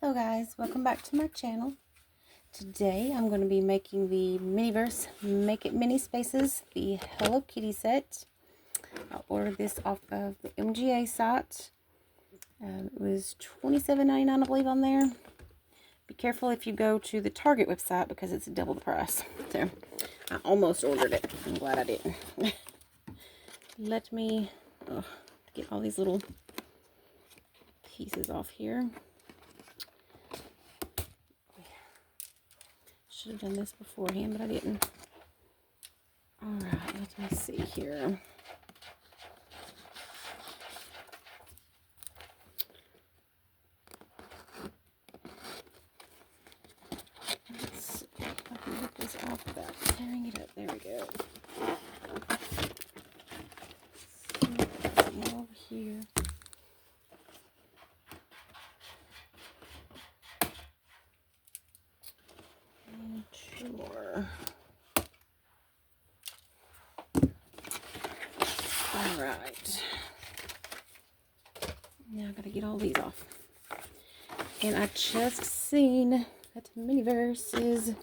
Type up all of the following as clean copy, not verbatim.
Hello guys, welcome back to my channel. Today I'm going to be making the Miniverse Make It Mini Spaces, the Hello Kitty set. I ordered this off of the MGA site. It was $27.99 I believe on there. Be careful if you go to the Target website because it's double the price. So I almost ordered it. I'm glad I didn't. Let me get all these little pieces off here. Should have done this beforehand, but I didn't. Alright, let me see here. Let's see if I can get this off without tearing it up. There we go. Some over here. And two more. Alright. Now I gotta get all these off. And I just seen that Miniverse is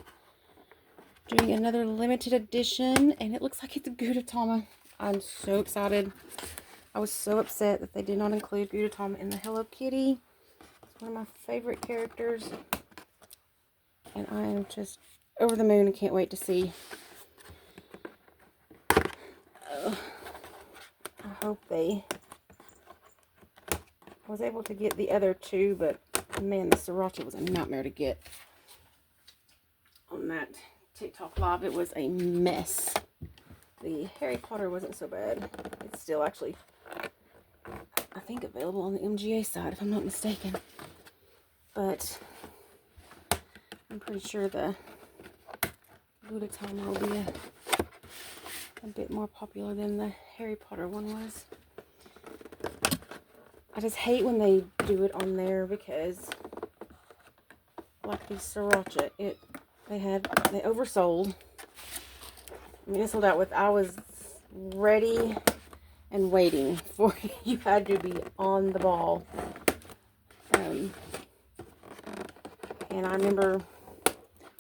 doing another limited edition, and it looks like it's Gudetama. I'm so excited. I was so upset that they did not include Gudetama in the Hello Kitty. It's one of my favorite characters. And I am just over the moon and can't wait to see. I hope I was able to get the other two, but man, the sriracha was a nightmare to get. On that TikTok live, it was a mess. The Harry Potter wasn't so bad. It's still actually, I think, available on the MGA side, if I'm not mistaken. But I'm pretty sure the Gudetama will be a bit more popular than the Harry Potter one was. I just hate when they do it on there because, like the sriracha, they oversold. I mean, it sold out with, I was ready and waiting for you had to be on the ball. And I remember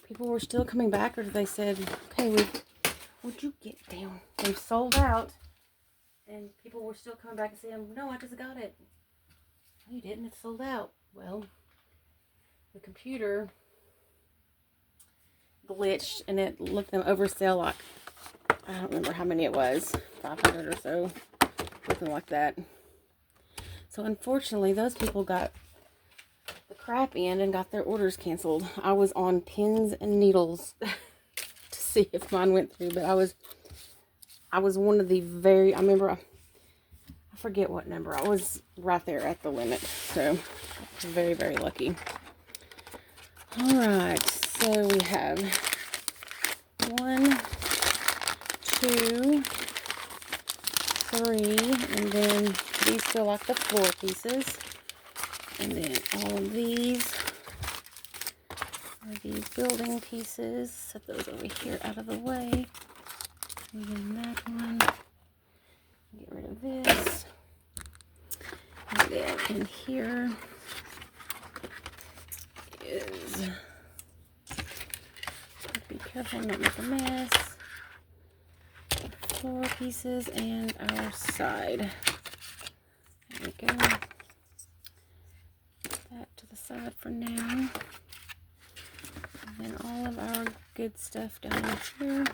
people were still coming back, or they said, okay, would you get down? They've sold out. And people were still coming back and saying, no, I just got it. No, you didn't, it's sold out. Well, the computer glitched and it looked them oversell like, I don't remember how many it was, 500 or so, something like that. So unfortunately, those people got the crap in and got their orders canceled. I was on pins and needles to see if mine went through, but I was one of the I remember, I forget what number, I was right there at the limit, so very, very lucky. Alright, so we have 1, 2, 3, and then these feel like the floor pieces, and then all of these are the building pieces. Set those over here out of the way. And then that one. Get rid of this. And then in here is, be careful not make a mess. Floor pieces and our side. There we go. Put that to the side for now. And then all of our good stuff down here.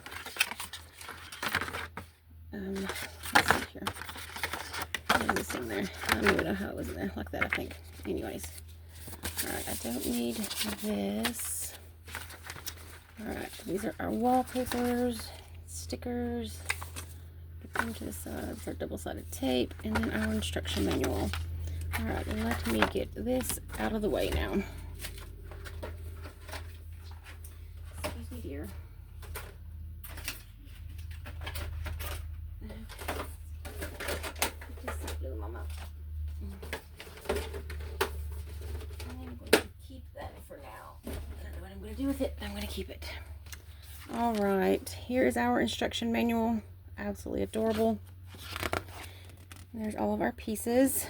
Let's see here. What is this in there? I don't even know how it was in there. Like that, I think. Anyways. Alright, I don't need this. Alright, these are our wallpapers, stickers. Get them to the sides, our double-sided tape, and then our instruction manual. Alright, let me get this out of the way now. Excuse me, dear. Mama. I'm going to keep that for now. I don't know what I'm going to do with it, but I'm going to keep it. Alright, here is our instruction manual. Absolutely adorable. And there's all of our pieces.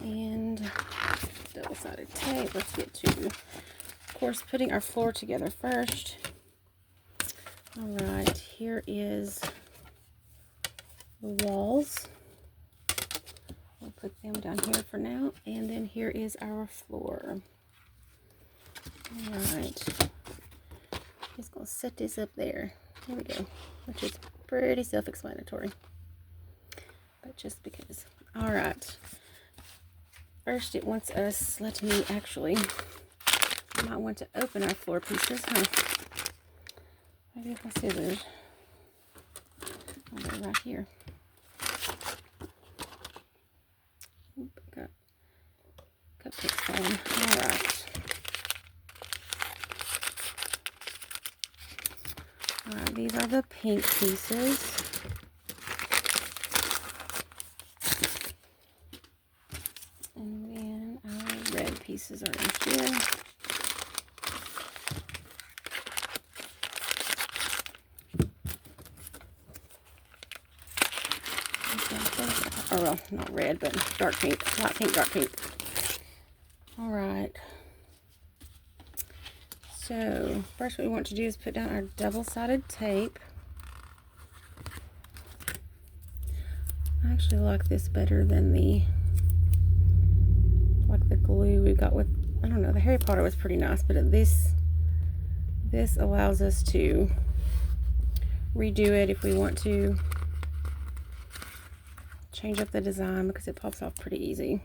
And double-sided tape. Let's get to, of course, putting our floor together first. All right, here is the walls. We'll put them down here for now, and then here is our floor. All right, just gonna set this up there. Here we go, which is pretty self-explanatory, but just because. All right, first it wants us, let me actually, I might want to open our floor pieces, huh? Maybe if my scissors, I'll go right here. Oop, got cupcakes falling. All right. Alright, these are the pink pieces. And then our red pieces are in here. Or well, not red, but dark pink. Light pink, dark pink. Alright. So, first what we want to do is put down our double-sided tape. I actually like this better than the glue we got with, I don't know, the Harry Potter was pretty nice, but this allows us to redo it if we want to change up the design because it pops off pretty easy.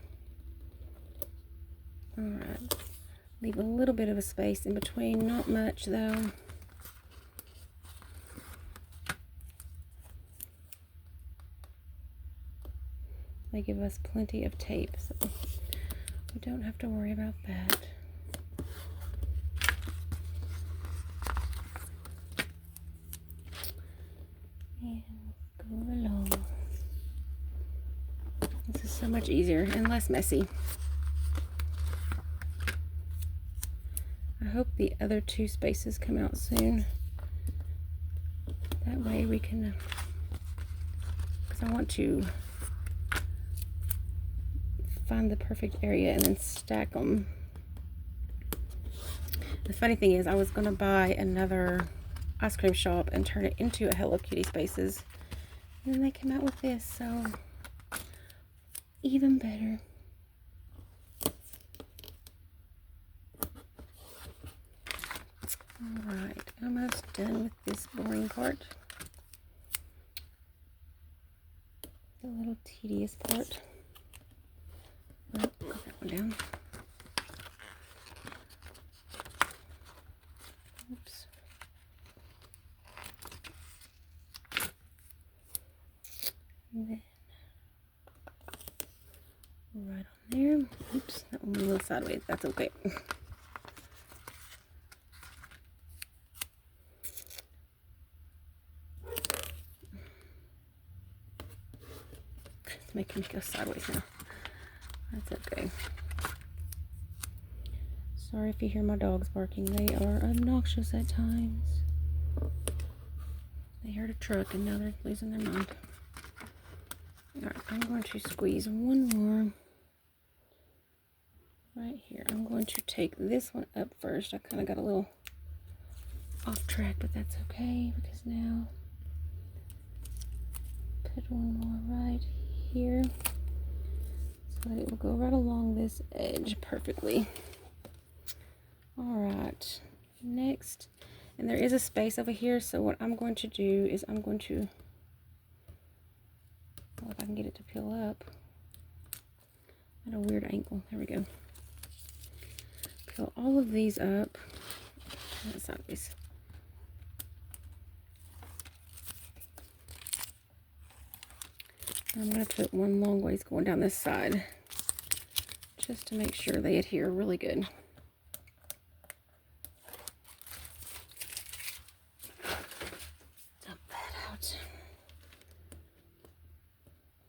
Alright. Leave a little bit of a space in between, not much though. They give us plenty of tape, so we don't have to worry about that. And go along. This is so much easier and less messy. I hope the other two spaces come out soon. That way we can, because I want to find the perfect area and then stack them. The funny thing is I was going to buy another ice cream shop and turn it into a Hello Kitty Spaces. And then they came out with this, so even better. Alright, almost done with this boring part. The little tedious part. Oh, put that one down. Oops. And then right on there. Oops, that one went a little sideways. That's okay. It's making me go sideways now. That's okay. Sorry if you hear my dogs barking. They are obnoxious at times. They heard a truck and now they're losing their mind. Alright, I'm going to squeeze one more right here. I'm going to take this one up first. I kind of got a little off track, but that's okay because now put one more right here so that it will go right along this edge perfectly. Alright, next, and there is a space over here, so what I'm going to do is I'm going to, well, if I can get it to peel up at a weird angle, there we go. Peel all of these up, sideways. I'm going to put one long ways going down this side just to make sure they adhere really good. Dump that out.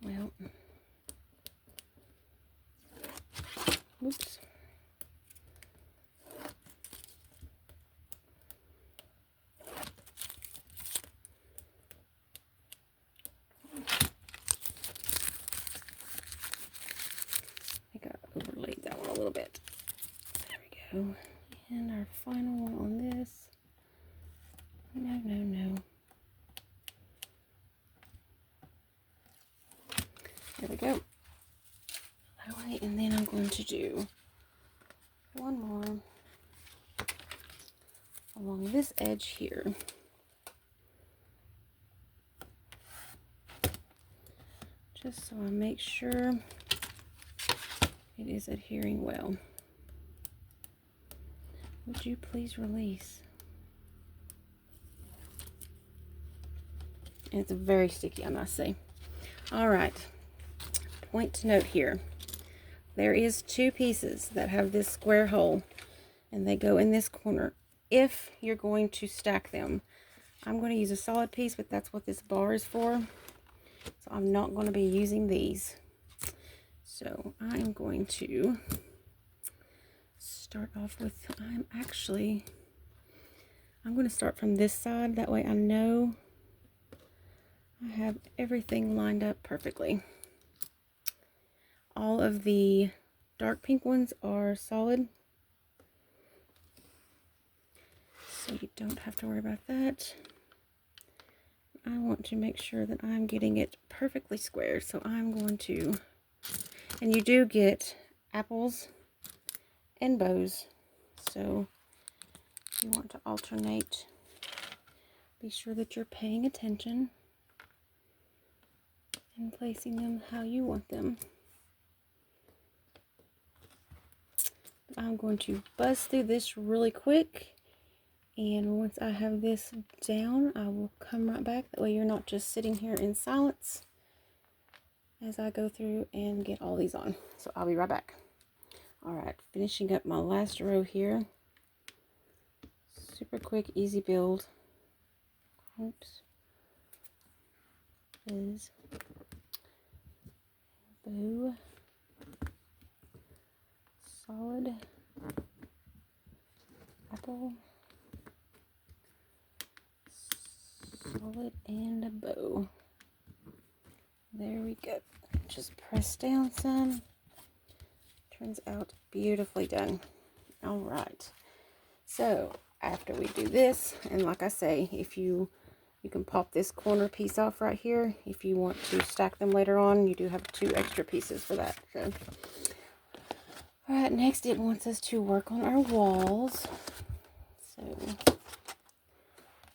Well, oops. Overlaid that one a little bit. go. And our final one on this. No. There we go. Alright, and then I'm going to do one more along this edge here. Just so I make sure it is adhering well. Would you please release? And it's very sticky, I must say. Alright, point to note here. There is 2 pieces that have this square hole, and they go in this corner. If you're going to stack them, I'm going to use a solid piece, but that's what this bar is for. So I'm not going to be using these. So I'm going to start off with, I'm going to start from this side. That way I know I have everything lined up perfectly. All of the dark pink ones are solid, so you don't have to worry about that. I want to make sure that I'm getting it perfectly square, so I'm going to, and you do get apples and bows, so you want to alternate. Be sure that you're paying attention and placing them how you want them. I'm going to buzz through this really quick, and once I have this down, I will come right back. That way you're not just sitting here in silence as I go through and get all these on. So I'll be right back. Alright, finishing up my last row here. Super quick, easy build. Oops. Is bow. Solid apple, solid, and a bow. There we go. Just press down some. Turns out beautifully done. All right. So after we do this, and like I say, if you can pop this corner piece off right here. If you want to stack them later on, you do have 2 extra pieces for that. So. Alright, next it wants us to work on our walls. So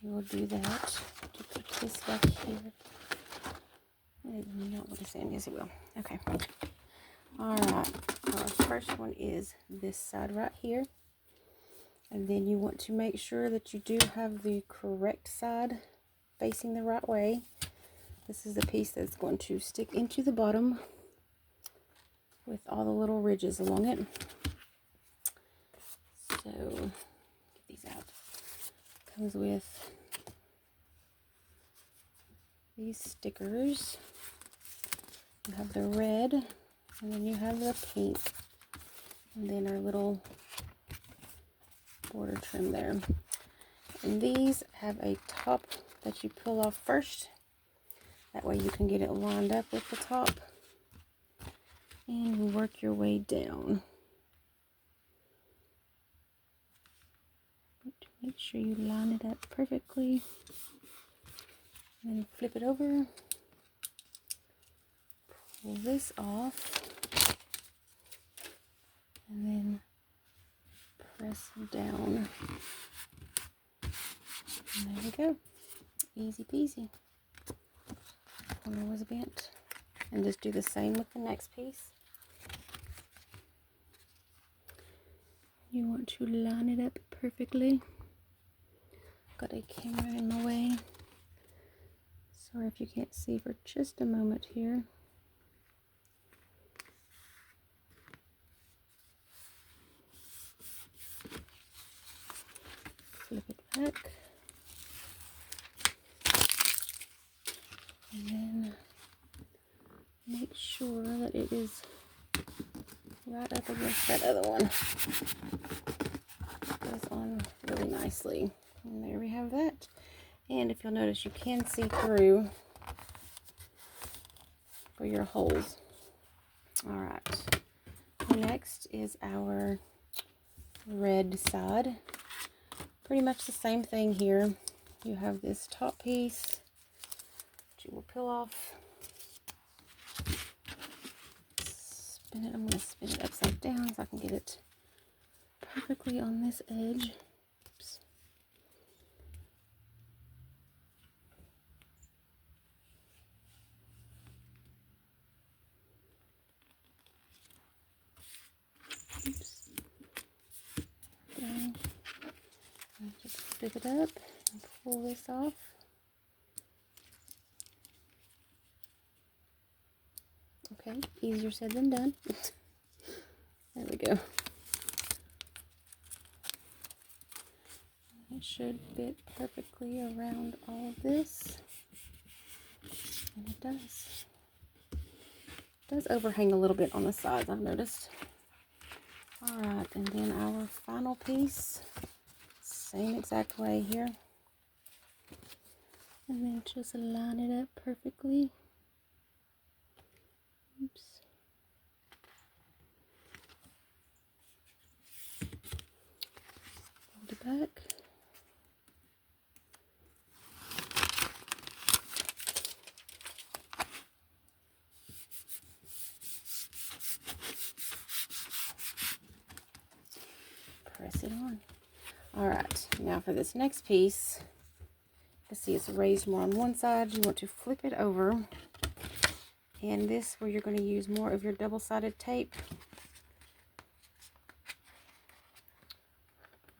we will do that. To put this back here. Not what it's saying. Yes, it will. Okay. Alright, our first one is this side right here. And then you want to make sure that you do have the correct side facing the right way. This is the piece that's going to stick into the bottom with all the little ridges along it. So, get these out. Comes with these stickers. You have the red, and then you have the pink, and then our little border trim there. And these have a top that you peel off first. That way you can get it lined up with the top. And you work your way down. Make sure you line it up perfectly. And then flip it over. Pull this off. And then press down. And there we go. Easy peasy. Corner was bent. And just do the same with the next piece. You want to line it up perfectly. Got a camera in my way. Sorry if you can't see for just a moment here. Flip it back. And then make sure that it is right up against that other one. Goes on really nicely. And there we have that. And if you'll notice, you can see through for your holes. Alright. Next is our red side. Pretty much the same thing here. You have this top piece that you will peel off. Spin it. I'm going to spin it upside down so I can get it perfectly on this edge. Oops. Oops. Down. And just flip it up and pull this off. Okay, easier said than done. There we go. It should fit perfectly around all of this. And it does. It does overhang a little bit on the sides, I've noticed. Alright, and then our final piece. Same exact way here. And then just line it up perfectly. Oops. Fold it back. Press it on. Alright, now for this next piece, you see it's raised more on one side. You want to flip it over. And this, where you're going to use more of your double-sided tape.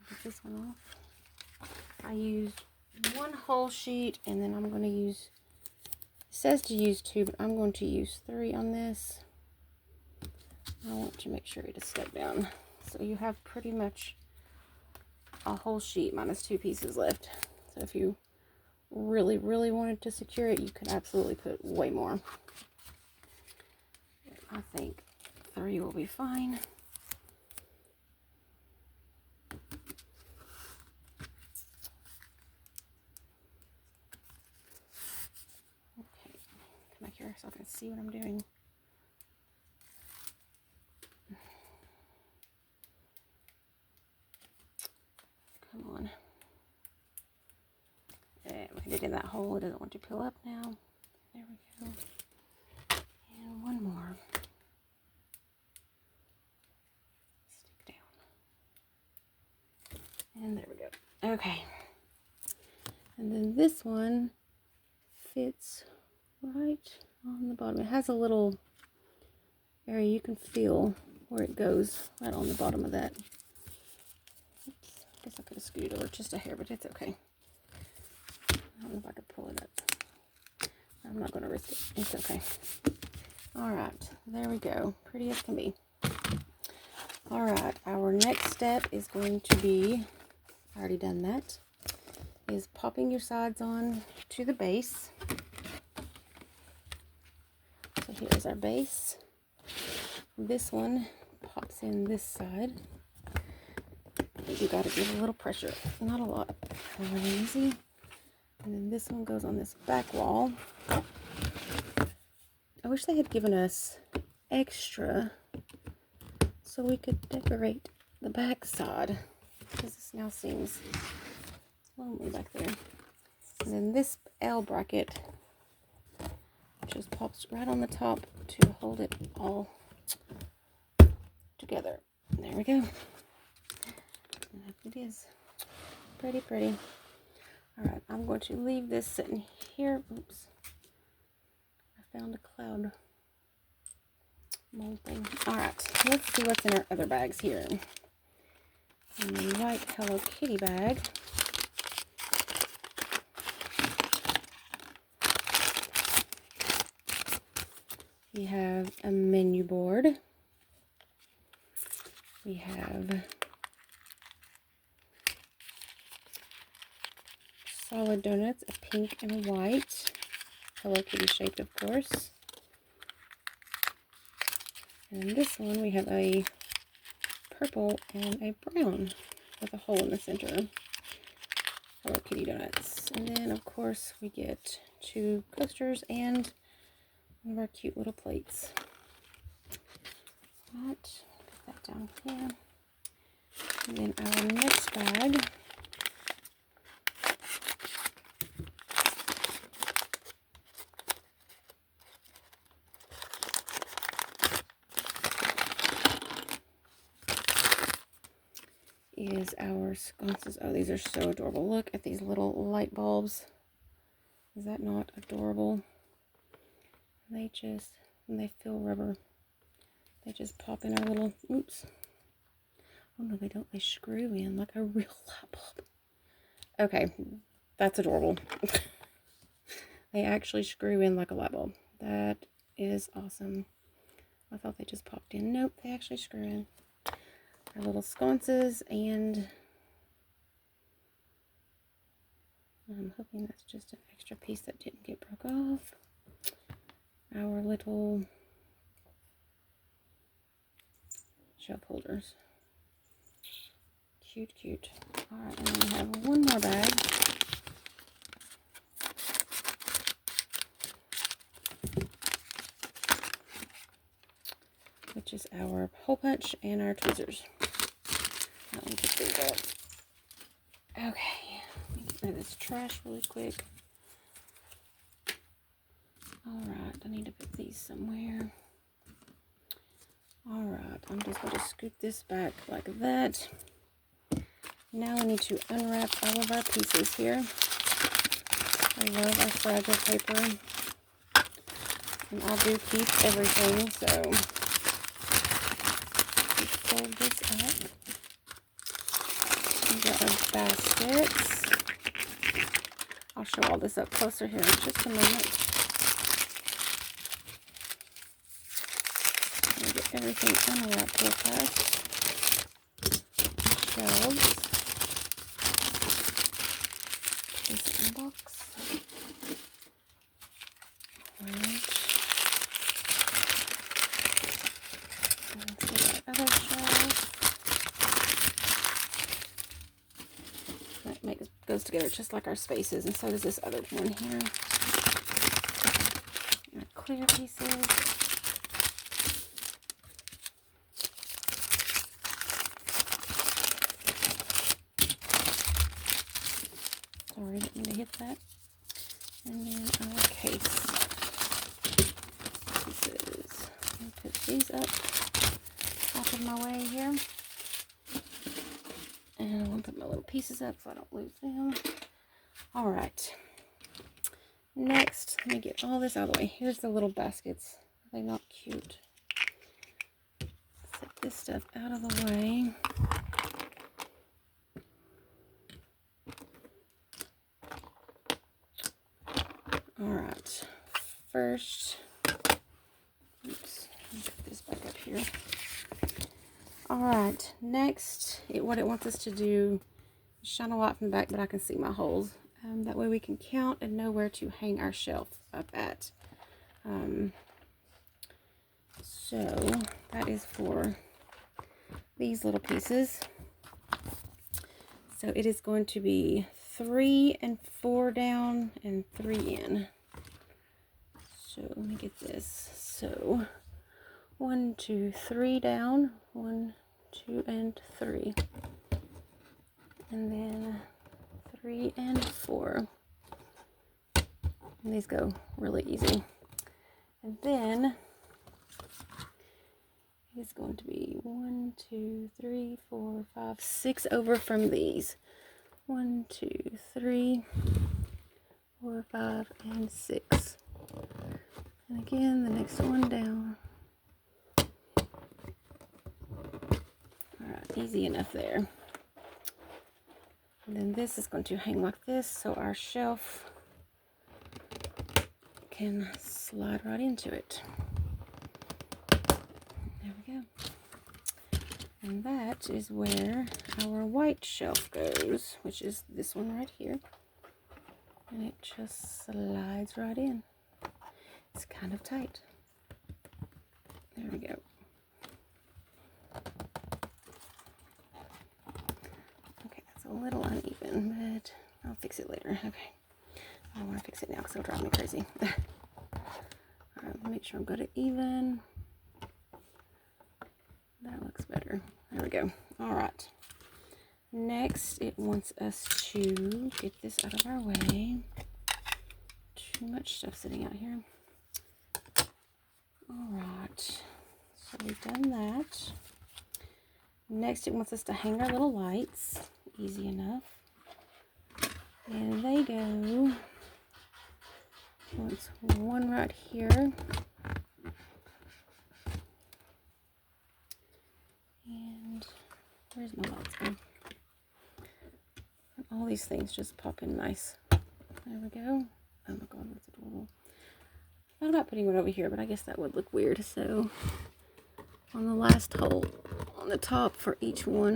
Get this one off. I used one whole sheet, and then I'm going to use, it says to use 2, but I'm going to use 3 on this. I want to make sure it is stuck down. So you have pretty much a whole sheet minus 2 pieces left. So if you really, really wanted to secure it, you could absolutely put way more. I think 3 will be fine. Okay, come back here so I can see what I'm doing. Come on. There, we can get in that hole. It doesn't want to peel up now. There we go. And one more. Stick down. And there we go. Okay. And then this one fits right on the bottom. It has a little area you can feel where it goes right on the bottom of that. Oops. I guess I could have scooted over just a hair, but it's okay. I don't know if I could pull it up. I'm not going to risk it. It's okay. Alright, there we go. Pretty as can be. Alright, our next step is going to be, I already done that, is popping your sides on to the base. So here's our base. This one pops in this side. You got to give a little pressure, not a lot. Really easy. And then this one goes on this back wall. I wish they had given us extra so we could decorate the back side, because this now seems lonely back there. And then this L bracket just pops right on the top to hold it all together. There we go. And it is pretty, pretty. Alright, I'm going to leave this sitting here. Oops. I found a cloud mold thing. Alright, let's see what's in our other bags here. In the white Hello Kitty bag, we have a menu board. We have solid donuts, a pink and a white. Hello Kitty shaped, of course. And this one we have a purple and a brown with a hole in the center. Hello Kitty donuts. And then of course we get 2 coasters and one of our cute little plates. Right, put that down here. And then our next bag is our sconces. Oh, these are so adorable. Look at these little light bulbs. Is that not adorable? They just, when they feel rubber, they just pop in our little, oops. Oh no, they don't. They screw in like a real light bulb. Okay, that's adorable. They actually screw in like a light bulb. That is awesome. I thought they just popped in. Nope, they actually screw in. Our little sconces, and I'm hoping that's just an extra piece that didn't get broke off. Our little shelf holders. Cute, cute. Alright, and then we have one more bag. Which is our hole punch and our tweezers. Let me put these up. Okay, let me get rid of this trash really quick. Alright, I need to put these somewhere. Alright, I'm just going to scoop this back like that. Now we need to unwrap all of our pieces here. I love our fragile paper. And I do keep everything, so let's fold this up. We've got our baskets. I'll show all this up closer here in just a moment. Let me get everything unwrapped real fast. Shelves. This in a box. Right. And see our other shelf. That goes together just like our spaces, and so does this other one here. Our clear pieces. Sorry, didn't mean to hit that. And then our case pieces. Let me put these up out of my way here. And I want to put my little pieces up so I don't lose them. Alright. Next, let me get all this out of the way. Here's the little baskets. Are they not cute? Set this stuff out of the way. Alright. First, oops, let me put this back up here. Alright, next, what it wants us to do is shine a light from the back, but I can see my holes. That way we can count and know where to hang our shelf up at. So, that is for these little pieces. So, it is going to be 3 and 4 down and 3 in. So, let me get this. So, 1, 2, 3 down, 1, 2, and 3. And then 3 and 4. And these go really easy. And then it's going to be 1, 2, 3, 4, 5, 6 over from these. 1, 2, 3, 4, 5, and 6. And again, the next one down. Alright, easy enough there. And then this is going to hang like this, so our shelf can slide right into it. There we go. And that is where our white shelf goes, which is this one right here. And it just slides right in. It's kind of tight. There we go. Okay, that's a little uneven, but I'll fix it later. Okay. I don't want to fix it now because it'll drive me crazy. Alright, make sure I'm good at even. That looks better. There we go. Alright. Next, it wants us to get this out of our way. Too much stuff sitting out here. Alright, so we've done that. Next, it wants us to hang our little lights. Easy enough. And they go, wants one right here. And where's my lights going? And all these things just pop in nice. There we go. Oh my god, that's adorable. I thought about putting one over here, but I guess that would look weird. So on the last hole on the top for each one.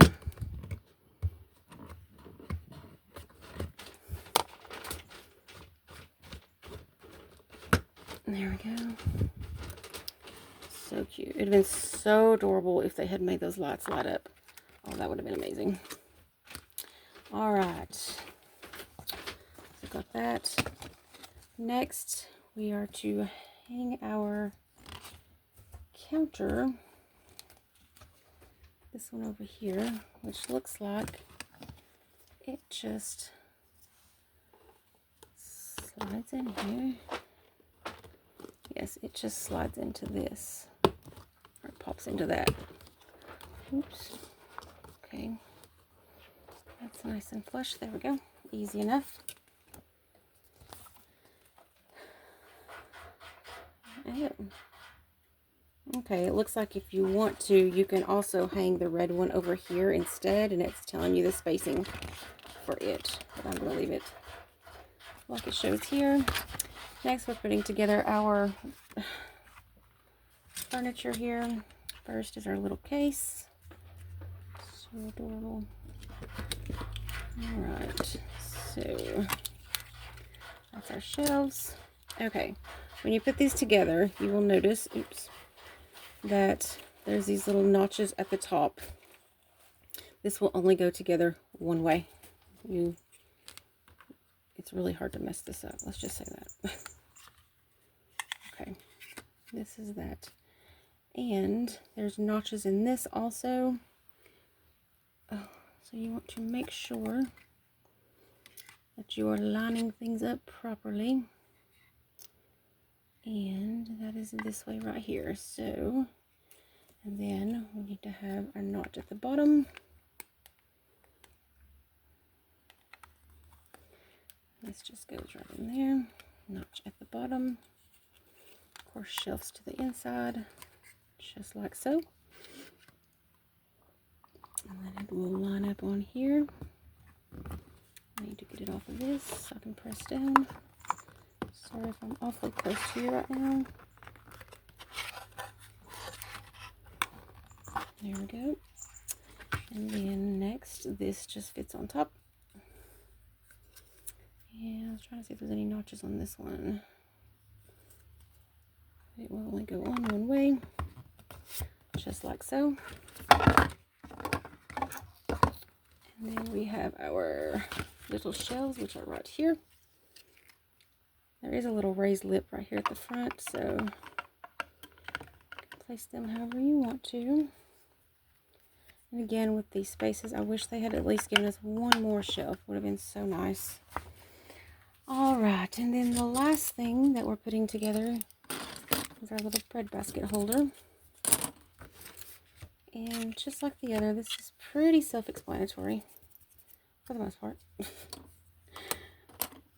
There we go. So cute. It would have been so adorable if they had made those lights light up. Oh, that would have been amazing. Alright. So got that. Next, we are to hang our counter. This one over here, which looks like it just slides in here. Yes, it just slides into this. Or it pops into that. Oops. Okay. That's nice and flush. There we go. Easy enough. Oh. Okay, it looks like if you want to, you can also hang the red one over here instead, and it's telling you the spacing for it. But I'm going to leave it like it shows here. Next, we're putting together our furniture here. First is our little case. So adorable. Alright, so that's our shelves. Okay, when you put these together, you will notice, oops, that there's these little notches at the top. This will only go together one way. It's really hard to mess this up. Let's just say that. Okay, this is that. And there's notches in this also. Oh, so you want to make sure that you are lining things up properly. And that is this way right here. So, and then we need to have our notch at the bottom. This just goes right in there. Notch at the bottom. Of course, shelves to the inside, just like so. And then it will line up on here. I need to get it off of this so I can press down. Sorry if I'm awfully close to you right now. There we go. And then next, this just fits on top. And I was trying to see if there's any notches on this one. It will only go on one way, just like so. And then we have our little shelves, which are right here. There is a little raised lip right here at the front, so you can place them however you want to. And again, with these spaces, I wish they had at least given us one more shelf. Would have been so nice. Alright, and then the last thing that we're putting together is our little bread basket holder. And just like the other, this is pretty self-explanatory for the most part.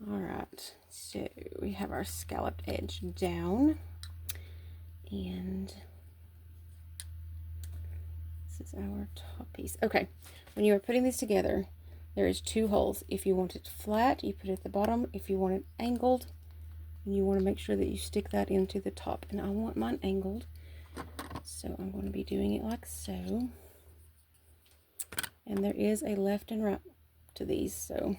Alright, so we have our scalloped edge down, and this is our top piece. Okay, when you are putting these together, there is two holes. If you want it flat, you put it at the bottom. If you want it angled, you want to make sure that you stick that into the top. And I want mine angled, so I'm going to be doing it like so. And there is a left and right to these, so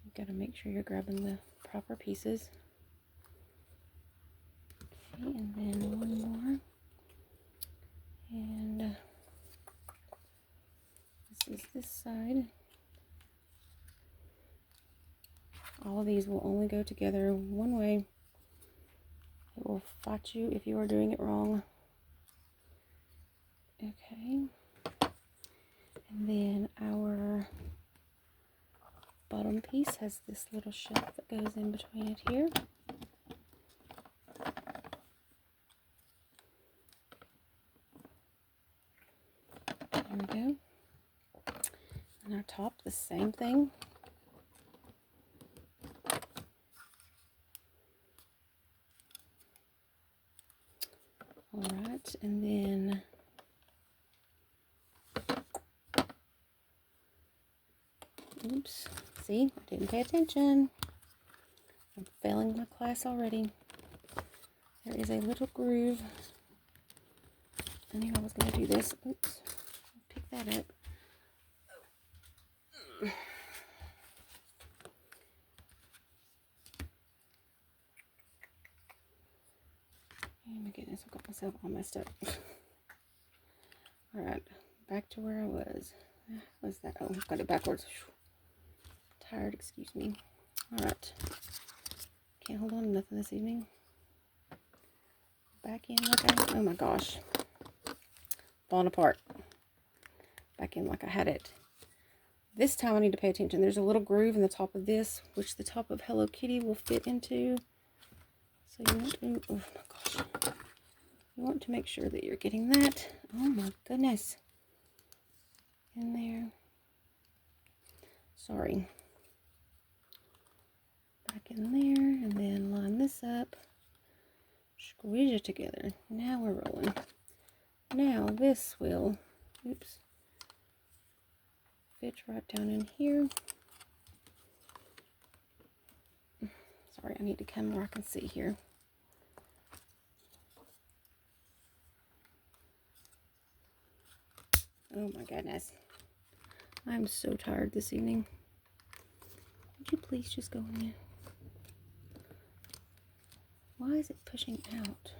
you've got to make sure you're grabbing the proper pieces. Okay, and then one more. And this is this side. All of these will only go together one way. It will fight you if you are doing it wrong. Okay. And bottom piece has this little shelf that goes in between it here. There we go. And our top, the same thing. Alright, and then oops, see, I didn't pay attention. I'm failing my class already. There is a little groove. I knew I was going to do this. Oops, pick that up. Oh my goodness, I've got myself all messed up. Alright, back to where I was. What's that? Oh, I've got it backwards. Tired, excuse me. Alright. Can't hold on to nothing this evening. Back in like I, oh my gosh. Falling apart. Back in like I had it. This time I need to pay attention. There's a little groove in the top of this, which the top of Hello Kitty will fit into. So you want to, oh my gosh. You want to make sure that you're getting that. Oh my goodness. In there. Sorry. Back in there, and then line this up. Squeeze it together. Now we're rolling. Now this will, oops, fit right down in here. Sorry, I need to come where I can see here. Oh my goodness. I'm so tired this evening. Would you please just go in there? Why is it pushing out?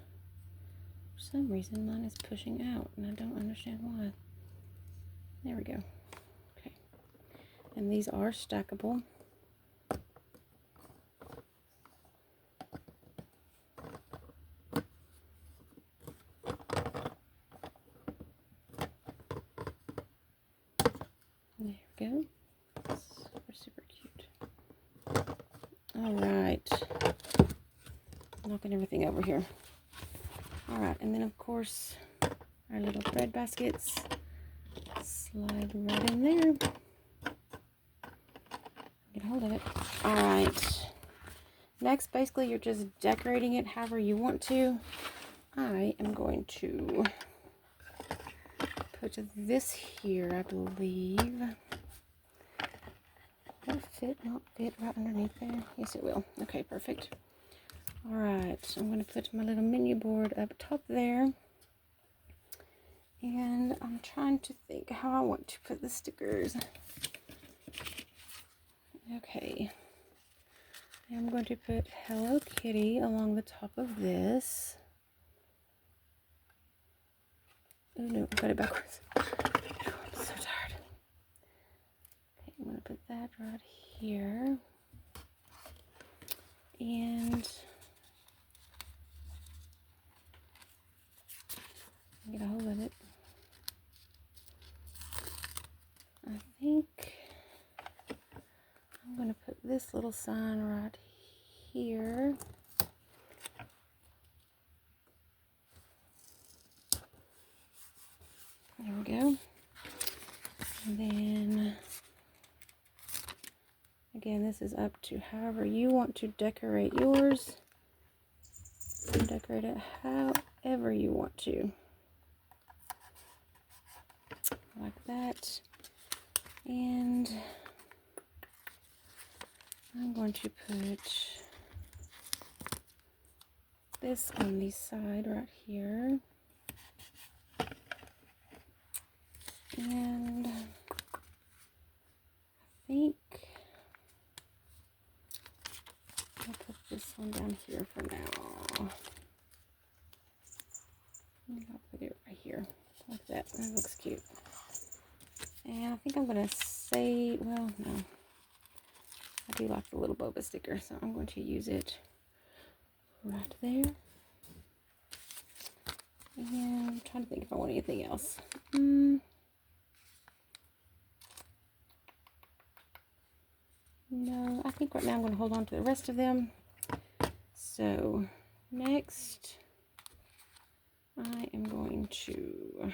For some reason mine is pushing out and I don't understand why. There we go. Okay. And these are stackable. There we go. Super, super cute. Alright. Knocking everything over here. Alright, and then of course our little thread baskets slide right in there. Get a hold of it. Alright. Next, basically you're just decorating it however you want to. I am going to put this here, I believe. Will it fit? Not fit right underneath there? Yes, it will. Okay, perfect. Alright, I'm going to put my little menu board up top there. And I'm trying to think how I want to put the stickers. Okay. I'm going to put Hello Kitty along the top of this. Oh no, I got it backwards. Oh, I'm so tired. Okay, I'm going to put that right here. And get a hold of it. I think I'm going to put this little sign right here. There we go. And then, again, this is up to however you want to decorate yours. Decorate it however you want to. Like that. And I'm going to put this on the side right here. And I think I'll put this one down here for now. I'll put it right here like that. That looks cute. And I think I'm going to say, well, no. I do like the little boba sticker, so I'm going to use it right there. And I'm trying to think if I want anything else. No, right now. I'm going to hold on to the rest of them. So next, I am going to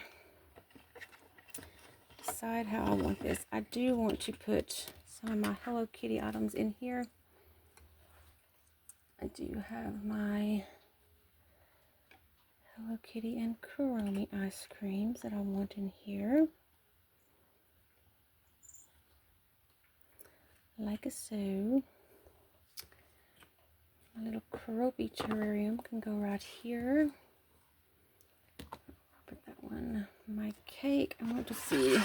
decide how I want this. I do want to put some of my Hello Kitty items in here. I do have my Hello Kitty and Kuromi ice creams that I want in here. Like so. My little Kuromi terrarium can go right here. Put that one. My cake, I want to see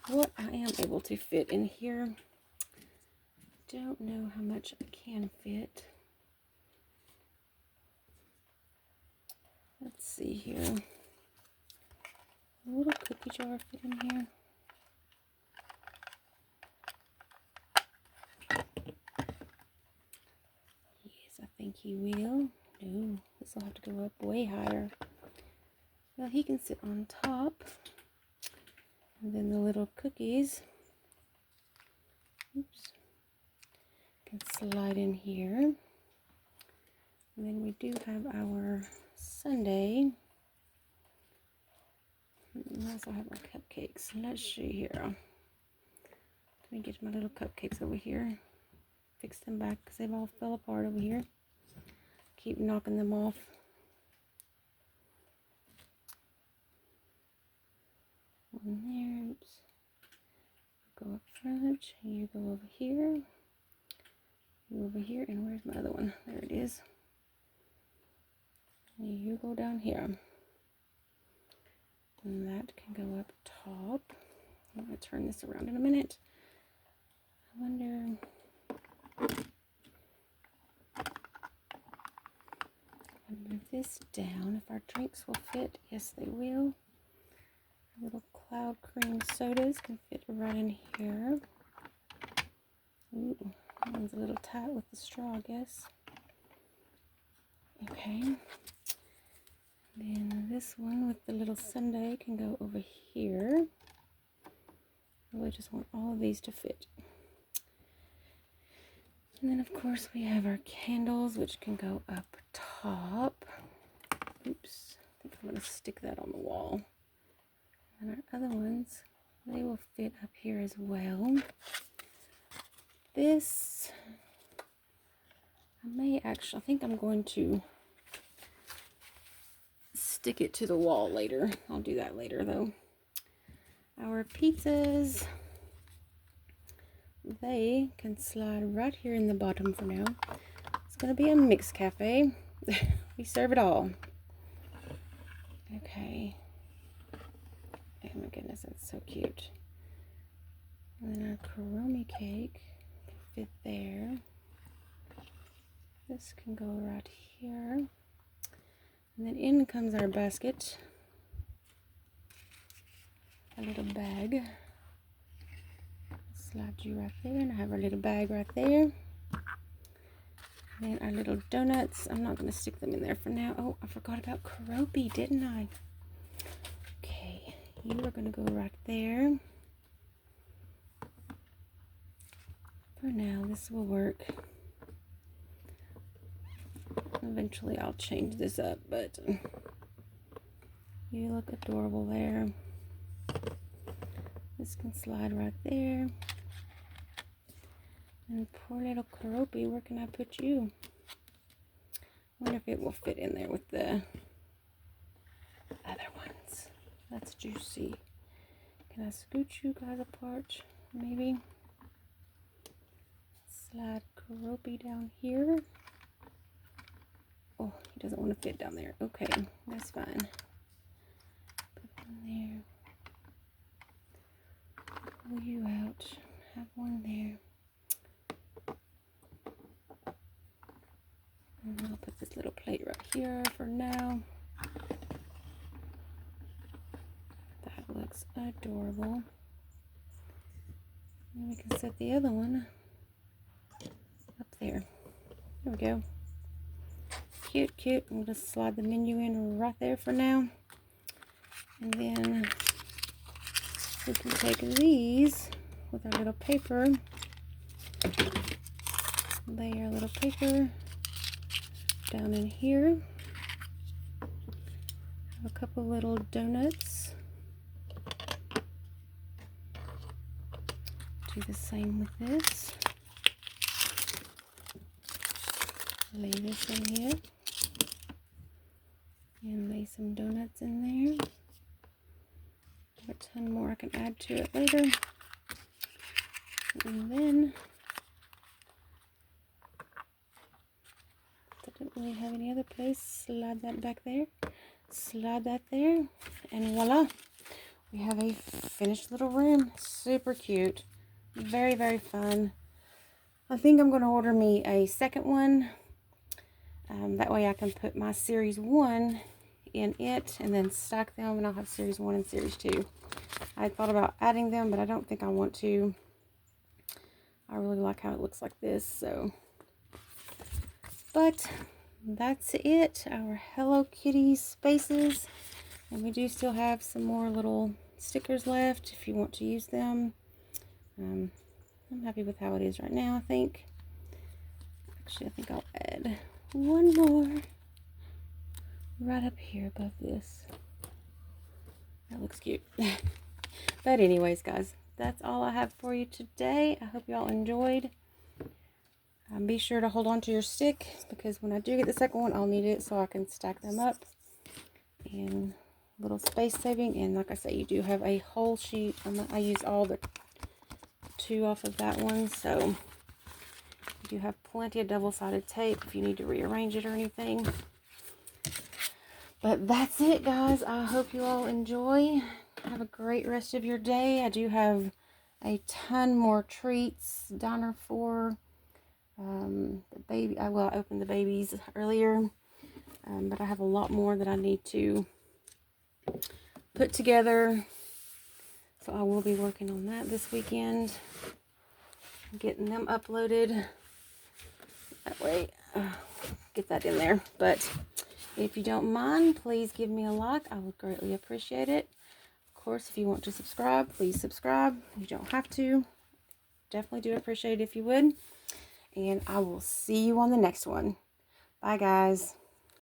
what I am able to fit in here. Don't know how much I can fit. Let's see here. A little cookie jar fit in here. Yes, I think he will. No, this will have to go up way higher. Well, he can sit on top. And then the little cookies, oops, can slide in here. And then we do have our sundae. We also have our cupcakes. Let's see here. Let me get my little cupcakes over here. Fix them back because they've all fell apart over here. Keep knocking them off. One there. Oops. Go up front. You go over here. You over here. And where's my other one? There it is. You go down here. And that can go up top. I'm going to turn this around in a minute. I wonder... I'll move this down. If our drinks will fit, yes they will. Our little cloud cream sodas can fit right in here. Ooh, that one's a little tight with the straw, I guess. Okay. Then this one with the little sundae can go over here. I just want all of these to fit. And then of course we have our candles, which can go up top. Oops, I think I'm going to stick that on the wall. And our other ones, they will fit up here as well. This, I think I'm going to stick it to the wall later. I'll do that later though. Our pizzas, they can slide right here in the bottom for now. It's going to be a mixed cafe. We serve it all. Okay. Oh my goodness, that's so cute. And then our Kuromi cake can fit there. This can go right here. And then in comes our basket. A little bag. Slide you right there, and I have our little bag right there. And then our little donuts. I'm not going to stick them in there for now. Oh, I forgot about Kuromi, didn't I? Okay, you are going to go right there. For now, this will work. Eventually, I'll change this up, but you look adorable there. This can slide right there. And poor little Kuromi, where can I put you? Wonder if it will fit in there with the other ones. That's juicy. Can I scooch you guys apart? Maybe. Slide Kuromi down here. Oh, he doesn't want to fit down there. Okay, that's fine. Put one there. Pull you out. Have one there. And I'll put this little plate right here for now. That looks adorable. And we can set the other one up there. There we go. Cute, cute. I'm going to slide the menu in right there for now. And then we can take these with our little paper layer a little paper down in here. Have a couple little donuts. Do the same with this. Lay this in here. And lay some donuts in there. Have a ton more I can add to it later. And then, I don't really have any other place. Slide that back there. Slide that there. And voila. We have a finished little room. Super cute. Very, very fun. I think I'm going to order me a second one. That way I can put my Series 1 in it and then stack them, and I'll have Series 1 and Series 2. I thought about adding them, but I don't think I want to. I really like how it looks like this, so. But that's it. Our Hello Kitty spaces. And we do still have some more little stickers left if you want to use them. I'm happy with how it is right now, I think. Actually, I think I'll add one more right up here above this. That looks cute. But anyways, guys, that's all I have for you today. I hope you all enjoyed. Be sure to hold on to your stick, because when I do get the second one, I'll need it so I can stack them up. And little space saving. And like I say, you do have a whole sheet. I used all the 2 off of that one, so you do have plenty of double-sided tape if you need to rearrange it or anything. But that's it, guys. I hope you all enjoy. Have a great rest of your day. I do have a ton more treats down there for the baby. I opened the babies earlier, but I have a lot more that I need to put together. So I will be working on that this weekend, getting them uploaded. That way, get that in there. But if you don't mind, please give me a like. I would greatly appreciate it. Of course, if you want to subscribe, please subscribe. You don't have to. Definitely do appreciate it if you would. And I will see you on the next one. Bye, guys.